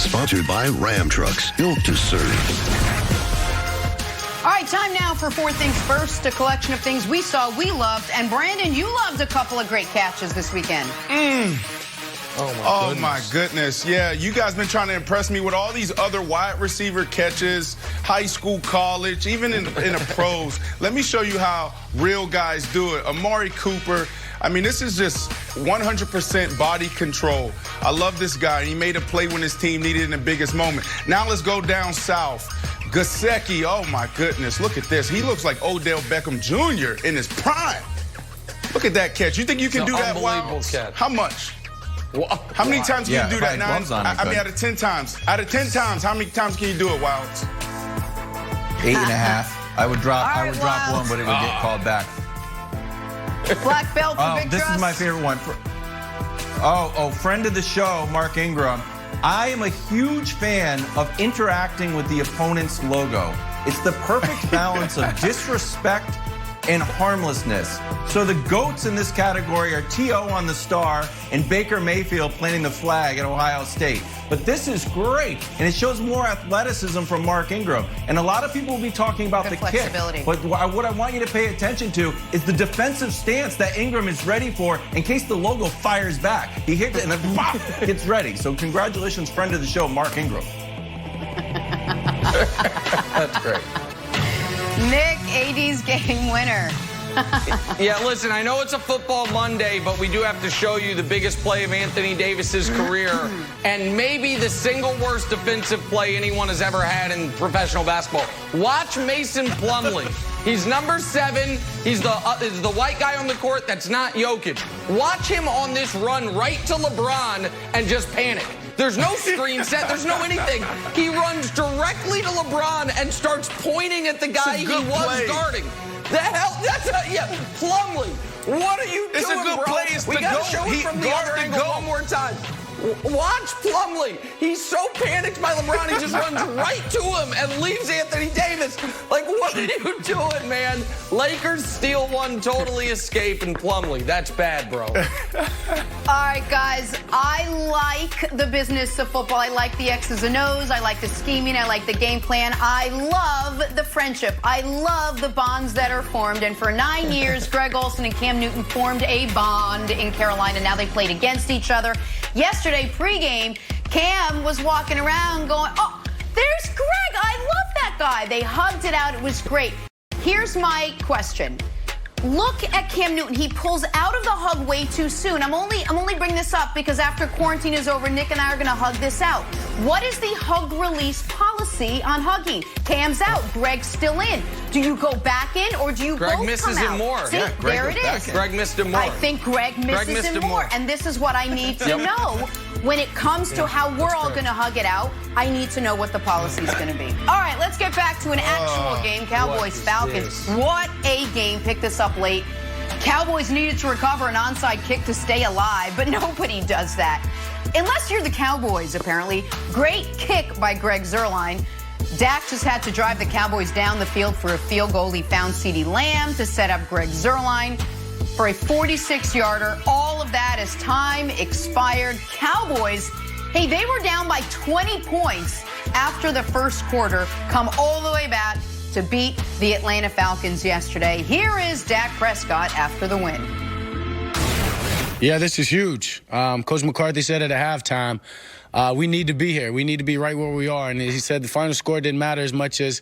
Sponsored by Ram Trucks, built to serve. All right, time now for Four Things First, a collection of things we saw, we loved. And Brandon, you loved a couple of great catches this weekend. Oh, my goodness. Yeah, you guys been trying to impress me with all these other wide receiver catches, high school, college, even in the pros. Let me show you how real guys do it. Amari Cooper. I mean, this is just 100% body control. I love this guy. He made a play when his team needed it in the biggest moment. Now let's go down south. Gesicki, oh my goodness, look at this. He looks like Odell Beckham Jr. in his prime. Look at that catch. You think you can do that? Unbelievable catch. How much? How many times can you do that? I mean, out of 10 times. Out of 10 times, how many times can you do it, Wilds? 8.5. I would drop. All right, I would drop Wilds. one, but it would get called back. Black belt for Big This Trust. is my favorite one. Friend of the show, Mark Ingram. I am a huge fan of interacting with the opponent's logo. It's the perfect balance of disrespect and harmlessness. So the GOATs in this category are T.O. on the star and Baker Mayfield planting the flag at Ohio State. But this is great, and it shows more athleticism from Mark Ingram. And a lot of people will be talking about the kick. But what I want you to pay attention to is the defensive stance that Ingram is ready for in case the logo fires back. He hits it and then pop, gets ready. So congratulations, friend of the show, Mark Ingram. That's great. Nick, AD's game winner. Yeah, listen, I know it's a football Monday, but we do have to show you the biggest play of Anthony Davis's career and maybe the single worst defensive play anyone has ever had in professional basketball. Watch Mason Plumlee. He's number 7. He's the white guy on the court that's not Jokic. Watch him on this run right to LeBron and just panic. There's no screen set. There's no anything. He runs directly to LeBron and starts pointing at the guy he was guarding. The hell? Plumlee. What are you doing, It's a good bro? play. It's We the gotta GOAT. show it from the other Guard the angle GOAT. one more time. Watch Plumlee. He's so panicked by LeBron, he just runs right to him and leaves Anthony Davis. Like, what are you doing, man? Lakers steal one, totally escape, and Plumlee. That's bad, bro. All right, guys, I like the business of football. I like the X's and O's. I like the scheming. I like the game plan. I love the friendship. I love the bonds that are formed. And for 9 years, Greg Olsen and Cam Newton formed a bond in Carolina. Now they played against each other. Yesterday, pregame, Cam was walking around going, oh, there's Greg. I love that guy. They hugged it out. It was great. Here's my question. Look at Cam Newton. He pulls out of the hug way too soon. I'm only bringing this up because after quarantine is over, Nick and I are going to hug this out. What is the hug release policy on hugging? Cam's out. Greg's still in. Do you go back in or do you Greg both misses come out? him more. See, Yeah, there it is. Greg missed him more. I think Greg misses him more. And this is what I need to know. When it comes to how we're all going to hug it out, I need to know what the policy is going to be. All right, let's get back to an actual game. Cowboys, Falcons. What a game. Pick this up late. Cowboys needed to recover an onside kick to stay alive, but nobody does that. Unless you're the Cowboys, apparently. Great kick by Greg Zuerlein. Dak just had to drive the Cowboys down the field for a field goal. He found CeeDee Lamb to set up Greg Zuerlein for a 46-yarder. All of that as time expired. Cowboys, hey, they were down by 20 points after the first quarter, come all the way back to beat the Atlanta Falcons yesterday. Here is Dak Prescott after the win. Yeah, this is huge. Coach McCarthy said at halftime, we need to be here. We need to be right where we are. And he said the final score didn't matter as much as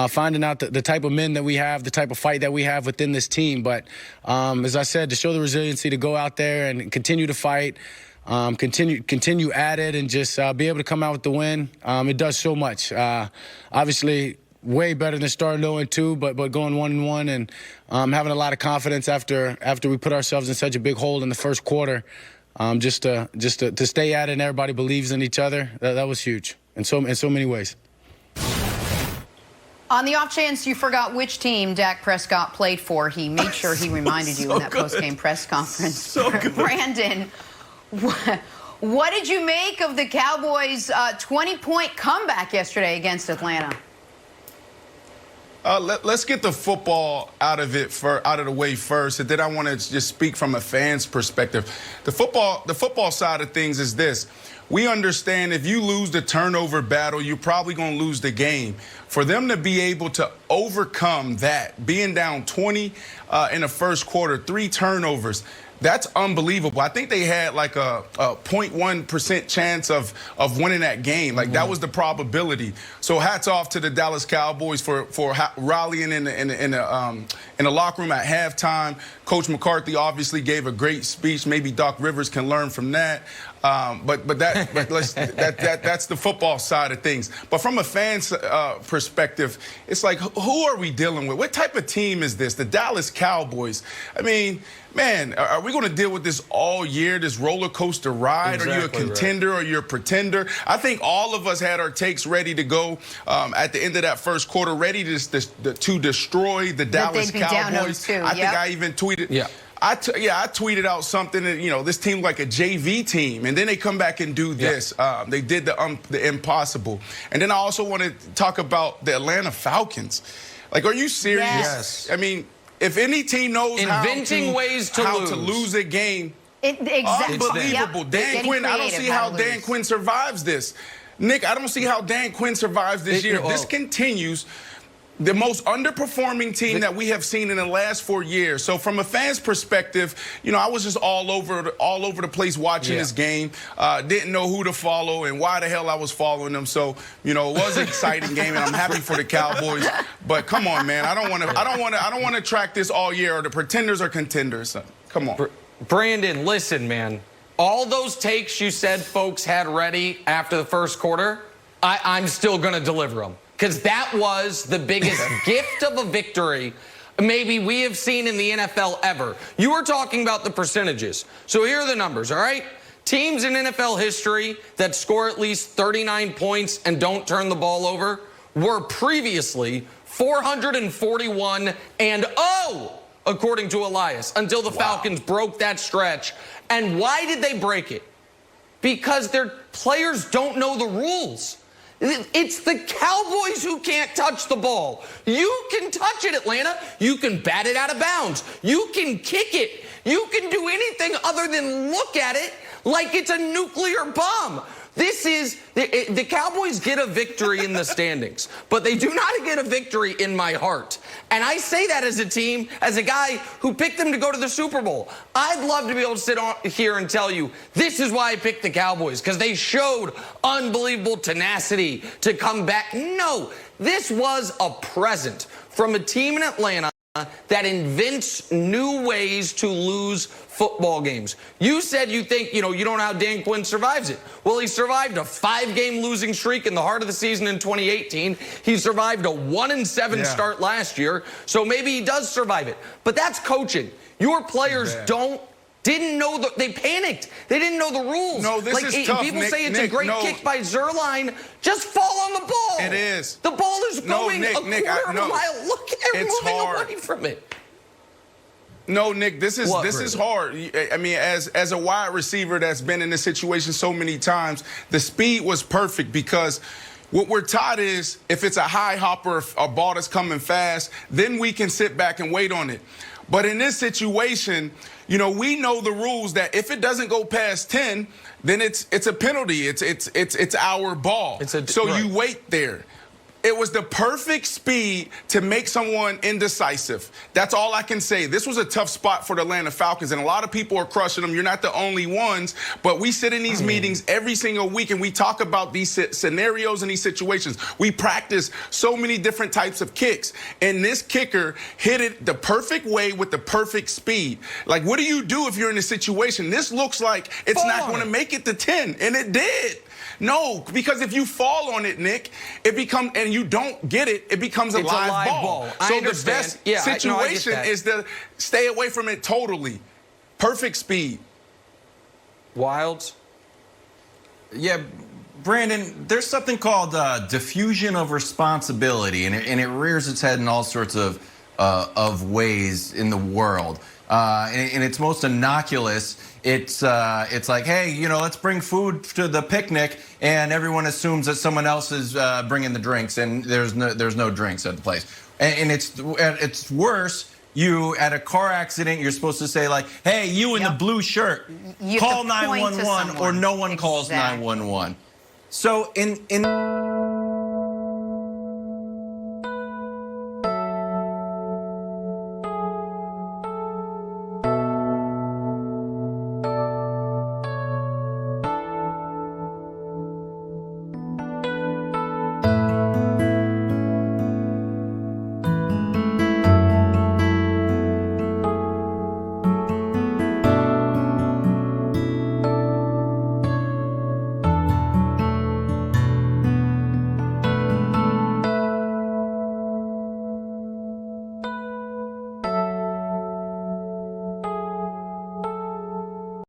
finding out the type of men that we have, the type of fight that we have within this team. But as I said, to show the resiliency to go out there and continue to fight, continue at it, and just be able to come out with the win, it does so much. Obviously, way better than starting 0-2, but going 1-1 and having a lot of confidence after we put ourselves in such a big hole in the first quarter. Just to stay at it and everybody believes in each other, that was huge in so many ways. On the off chance you forgot which team Dak Prescott played for, he made sure he reminded you in that post-game press conference. So good. Brandon, what did you make of the Cowboys' 20-point comeback yesterday against Atlanta? Let's get the football out of the way first, and then I want to just speak from a fan's perspective. The football side of things is this: we understand if you lose the turnover battle, you're probably going to lose the game. For them to be able to overcome that, being down 20 in the first quarter, 3 turnovers, that's unbelievable. I think they had like a 0.1% chance of winning that game. Like, that was the probability. So hats off to the Dallas Cowboys for rallying in the locker room at halftime. Coach McCarthy obviously gave a great speech. Maybe Doc Rivers can learn from that. But that's the football side of things. But from a fan's perspective, it's like, who are we dealing with? What type of team is this? The Dallas Cowboys. I mean, man, are we going to deal with this all year, this roller coaster ride? Exactly, are you a contender or you're a pretender? I think all of us had our takes ready to go at the end of that first quarter, ready to destroy the Dallas Cowboys. I think I even tweeted. Yeah. I tweeted out something that, you know, this team like a JV team, and then they come back and do this. They did the impossible. And then I also want to talk about the Atlanta Falcons. Like, are you serious? Yes. I mean, if any team knows inventing ways to lose a game, exactly. Unbelievable. Dan Quinn, I don't see how Dan Quinn survives this. Nick, I don't see how Dan Quinn survives this year. If this continues, the most underperforming team that we have seen in the last 4 years. So from a fan's perspective, you know, I was just all over the place watching this game. Didn't know who to follow and why the hell I was following them. So, you know, it was an exciting game, and I'm happy for the Cowboys. But come on, man, I don't want to track this all year. Or the pretenders or contenders. So, come on, Brandon. Listen, man. All those takes you said folks had ready after the first quarter, I'm still going to deliver them. Because that was the biggest gift of a victory maybe we have seen in the NFL ever. You were talking about the percentages. So here are the numbers, all right? Teams in NFL history that score at least 39 points and don't turn the ball over were previously 441-0, according to Elias, until the Falcons broke that stretch. And why did they break it? Because their players don't know the rules. It's the Cowboys who can't touch the ball. You can touch it, Atlanta. You can bat it out of bounds. You can kick it. You can do anything other than look at it like it's a nuclear bomb. This is, the Cowboys get a victory in the standings, but they do not get a victory in my heart. And I say that as a team, as a guy who picked them to go to the Super Bowl. I'd love to be able to sit on here and tell you, this is why I picked the Cowboys, because they showed unbelievable tenacity to come back. No, this was a present from a team in Atlanta that invents new ways to lose football games. You said you think, you don't know how Dan Quinn survives it. Well, he survived a 5-game losing streak in the heart of the season in 2018. He survived a 1-7 start last year, so maybe he does survive it. But that's coaching. Your players didn't know they panicked. They didn't know the rules. No, this is tough, people say it's a great kick by Zerline. Just fall on the ball. It is. The ball is going a quarter of a mile. Look at it moving away from it. No, Nick, this is hard. I mean, as a wide receiver that's been in this situation so many times, the speed was perfect because what we're taught is if it's a high hopper, a ball that's coming fast, then we can sit back and wait on it. But in this situation, we know the rules that if it doesn't go past 10, then it's a penalty. It's our ball. You wait there. It was the perfect speed to make someone indecisive. That's all I can say. This was a tough spot for the Atlanta Falcons, and a lot of people are crushing them. You're not the only ones, but we sit in these meetings every single week, and we talk about these scenarios and these situations. We practice so many different types of kicks, and this kicker hit it the perfect way with the perfect speed. Like, what do you do if you're in a situation? This looks like it's not going to make it to 10, and it did. No, because if you fall on it, Nick, and you don't get it, it becomes a live ball. So the best situation is to stay away from it totally. Perfect speed. Wilds? Yeah, Brandon, there's something called diffusion of responsibility, and it rears its head in all sorts of ways in the world. In its most innocuous, it's like, hey, let's bring food to the picnic, and everyone assumes that someone else is bringing the drinks, and there's no drinks at the place. And it's worse. you at a car accident, you're supposed to say like, hey, you in the blue shirt, You call have to point to 911 or someone. no one calls Exactly. 911. So in